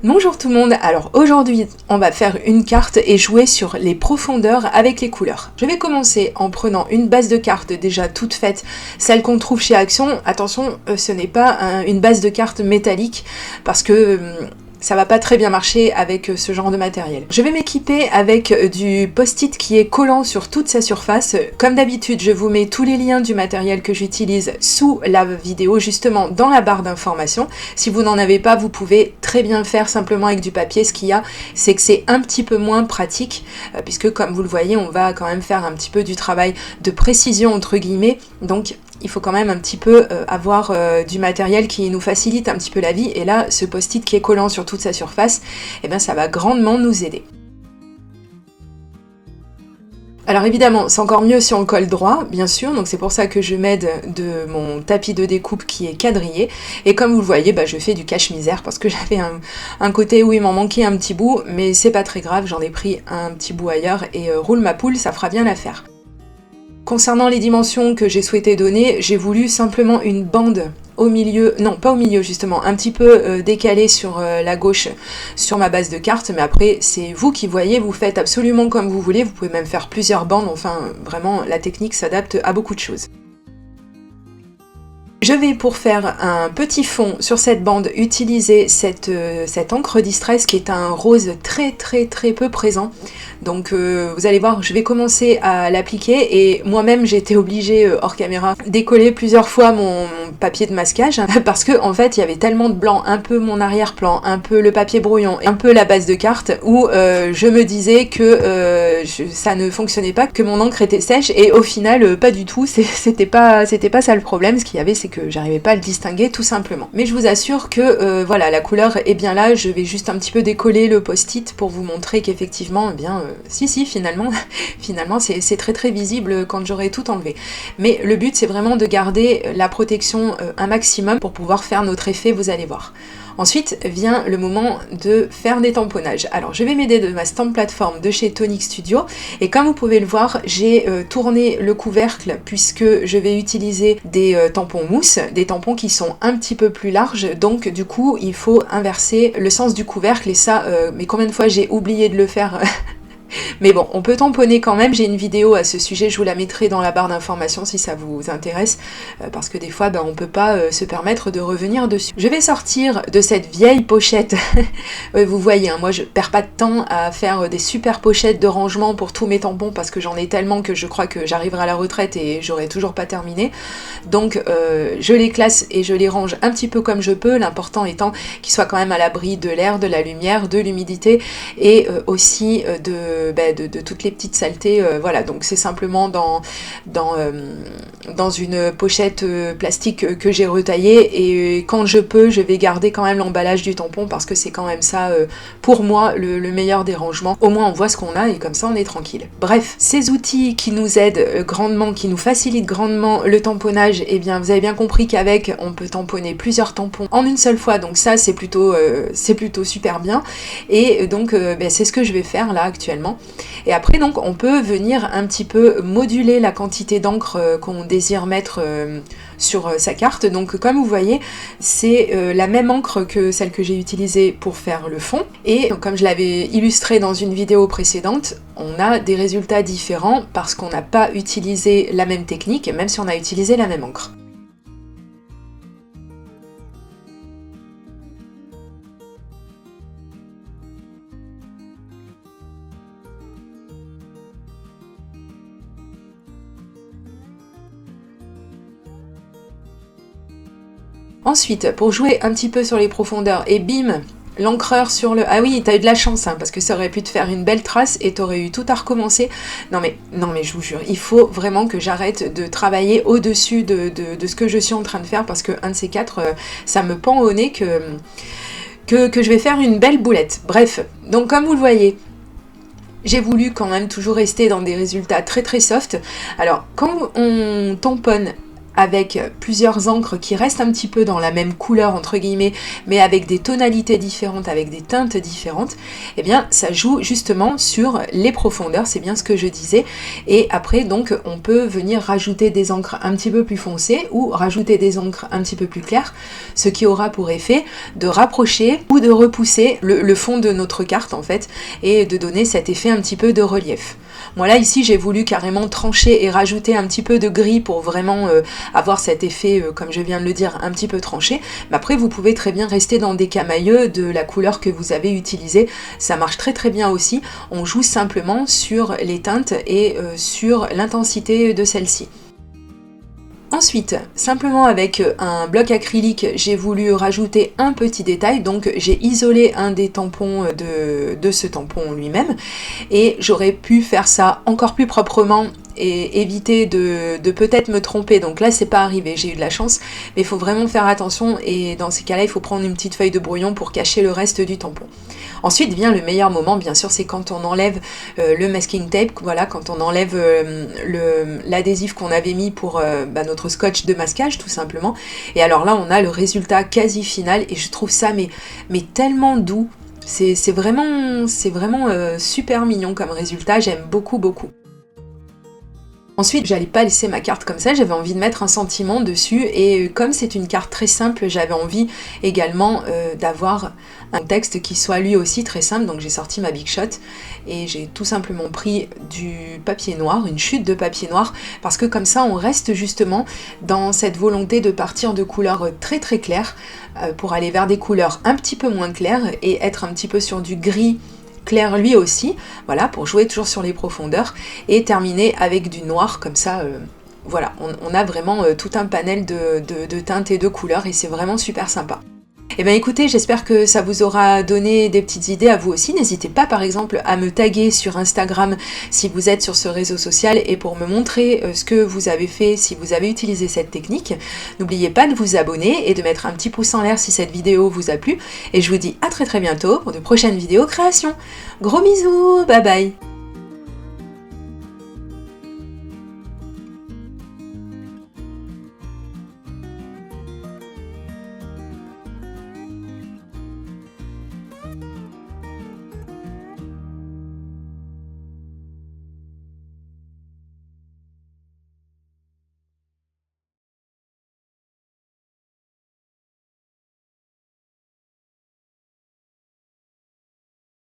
Bonjour tout le monde, alors aujourd'hui on va faire une carte et jouer sur les profondeurs avec les couleurs. Je vais commencer en prenant une base de carte déjà toute faite, celle qu'on trouve chez Action. Attention, ce n'est pas une base de carte métallique parce que ça va pas très bien marcher avec ce genre de matériel. Je vais m'équiper avec du post-it qui est collant sur toute sa surface. Comme d'habitude, je vous mets tous les liens du matériel que j'utilise sous la vidéo, justement dans la barre d'informations. Si vous n'en avez pas, vous pouvez très bien faire simplement avec du papier. Ce qu'il y a, c'est que c'est un petit peu moins pratique, puisque comme vous le voyez, on va quand même faire un petit peu du travail de précision entre guillemets. Donc il faut quand même un petit peu avoir du matériel qui nous facilite un petit peu la vie. Et là, ce post-it qui est collant sur toute sa surface, eh bien, ça va grandement nous aider. Alors évidemment, c'est encore mieux si on le colle droit, bien sûr, donc c'est pour ça que je m'aide de mon tapis de découpe qui est quadrillé. Et comme vous le voyez, je fais du cache-misère parce que j'avais un côté où il m'en manquait un petit bout, mais c'est pas très grave, j'en ai pris un petit bout ailleurs et roule ma poule, ça fera bien l'affaire. Concernant les dimensions que j'ai souhaité donner, j'ai voulu simplement une bande au milieu, non pas au milieu justement, un petit peu décalée sur la gauche sur ma base de carte, mais après c'est vous qui voyez, vous faites absolument comme vous voulez, vous pouvez même faire plusieurs bandes, enfin vraiment la technique s'adapte à beaucoup de choses. Je vais, pour faire un petit fond sur cette bande, utiliser cette encre Distress qui est un rose très peu présent. Donc vous allez voir, je vais commencer à l'appliquer et moi-même j'ai été obligée hors caméra d'écoller plusieurs fois mon papier de masquage parce que en fait il y avait tellement de blanc, un peu mon arrière-plan, un peu le papier brouillon, un peu la base de carte où je me disais que ça ne fonctionnait pas, que mon encre était sèche et au final pas du tout, c'était pas ça le problème. Ce qu'il y avait, c'est que j'arrivais pas à le distinguer tout simplement. Mais je vous assure que voilà, la couleur est bien là. Je vais juste un petit peu décoller le post-it pour vous montrer qu'effectivement, si finalement c'est très visible quand j'aurai tout enlevé. Mais le but, c'est vraiment de garder la protection un maximum pour pouvoir faire notre effet, vous allez voir. Ensuite vient le moment de faire des tamponnages. Alors je vais m'aider de ma stamp plateforme de chez Tonic Studio et comme vous pouvez le voir, j'ai tourné le couvercle puisque je vais utiliser des tampons mousse, des tampons qui sont un petit peu plus larges, donc du coup il faut inverser le sens du couvercle et ça, mais combien de fois j'ai oublié de le faire Mais bon, on peut tamponner quand même, j'ai une vidéo à ce sujet, je vous la mettrai dans la barre d'informations si ça vous intéresse, parce que des fois on peut pas se permettre de revenir dessus. Je vais sortir de cette vieille pochette, vous voyez, moi je perds pas de temps à faire des super pochettes de rangement pour tous mes tampons, parce que j'en ai tellement que je crois que j'arriverai à la retraite et j'aurai toujours pas terminé. Donc je les classe et je les range un petit peu comme je peux, l'important étant qu'ils soient quand même à l'abri de l'air, de la lumière, de l'humidité et aussi de toutes les petites saletés, voilà. Donc c'est simplement dans une pochette plastique que j'ai retaillée et quand je peux, je vais garder quand même l'emballage du tampon parce que c'est quand même ça, pour moi, le meilleur des rangements. Au moins on voit ce qu'on a et comme ça on est tranquille. Bref, ces outils qui nous aident grandement, qui nous facilitent grandement le tamponnage, et bien vous avez bien compris qu'avec on peut tamponner plusieurs tampons en une seule fois, donc ça c'est plutôt super bien et donc c'est ce que je vais faire là actuellement. Et après donc on peut venir un petit peu moduler la quantité d'encre qu'on désire mettre sur sa carte. Donc comme vous voyez, c'est la même encre que celle que j'ai utilisée pour faire le fond. Et donc, comme je l'avais illustré dans une vidéo précédente, on a des résultats différents parce qu'on n'a pas utilisé la même technique, même si on a utilisé la même encre. Ensuite, pour jouer un petit peu sur les profondeurs, et bim, l'encreur sur le... Ah oui, t'as eu de la chance, hein, parce que ça aurait pu te faire une belle trace et t'aurais eu tout à recommencer. Non mais je vous jure, il faut vraiment que j'arrête de travailler au-dessus de ce que je suis en train de faire, parce que un de ces quatre, ça me pend au nez que je vais faire une belle boulette. Bref, donc comme vous le voyez, j'ai voulu quand même toujours rester dans des résultats très soft. Alors, quand on tamponne avec plusieurs encres qui restent un petit peu dans la même couleur entre guillemets, mais avec des tonalités différentes, avec des teintes différentes, eh bien ça joue justement sur les profondeurs, c'est bien ce que je disais. Et après donc on peut venir rajouter des encres un petit peu plus foncées ou rajouter des encres un petit peu plus claires, ce qui aura pour effet de rapprocher ou de repousser le fond de notre carte en fait, et de donner cet effet un petit peu de relief. Moi là ici j'ai voulu carrément trancher et rajouter un petit peu de gris pour vraiment avoir cet effet, comme je viens de le dire, un petit peu tranché. Mais après vous pouvez très bien rester dans des camailleux de la couleur que vous avez utilisée, ça marche très très bien aussi. On joue simplement sur les teintes et sur l'intensité de celle-ci. Ensuite, simplement avec un bloc acrylique, j'ai voulu rajouter un petit détail, donc j'ai isolé un des tampons de ce tampon lui-même, et j'aurais pu faire ça encore plus proprement et éviter de peut-être me tromper. Donc là c'est pas arrivé, j'ai eu de la chance, mais il faut vraiment faire attention, et dans ces cas-là il faut prendre une petite feuille de brouillon pour cacher le reste du tampon. Ensuite vient le meilleur moment, bien sûr, c'est quand on enlève le masking tape, voilà, quand on enlève l'adhésif qu'on avait mis pour notre scotch de masquage tout simplement. Et alors là on a le résultat quasi final, et je trouve ça mais tellement doux, c'est vraiment super mignon comme résultat, j'aime beaucoup. Ensuite, j'allais pas laisser ma carte comme ça, j'avais envie de mettre un sentiment dessus, et comme c'est une carte très simple, j'avais envie également d'avoir un texte qui soit lui aussi très simple. Donc j'ai sorti ma Big Shot et j'ai tout simplement pris du papier noir, une chute de papier noir, parce que comme ça on reste justement dans cette volonté de partir de couleurs très très claires pour aller vers des couleurs un petit peu moins claires et être un petit peu sur du gris clair lui aussi, voilà, pour jouer toujours sur les profondeurs, et terminer avec du noir, comme ça, voilà, on a vraiment tout un panel de teintes et de couleurs, et c'est vraiment super sympa. Eh bien écoutez, j'espère que ça vous aura donné des petites idées à vous aussi. N'hésitez pas par exemple à me taguer sur Instagram si vous êtes sur ce réseau social, et pour me montrer ce que vous avez fait si vous avez utilisé cette technique. N'oubliez pas de vous abonner et de mettre un petit pouce en l'air si cette vidéo vous a plu. Et je vous dis à très bientôt pour de prochaines vidéos création. Gros bisous, bye bye.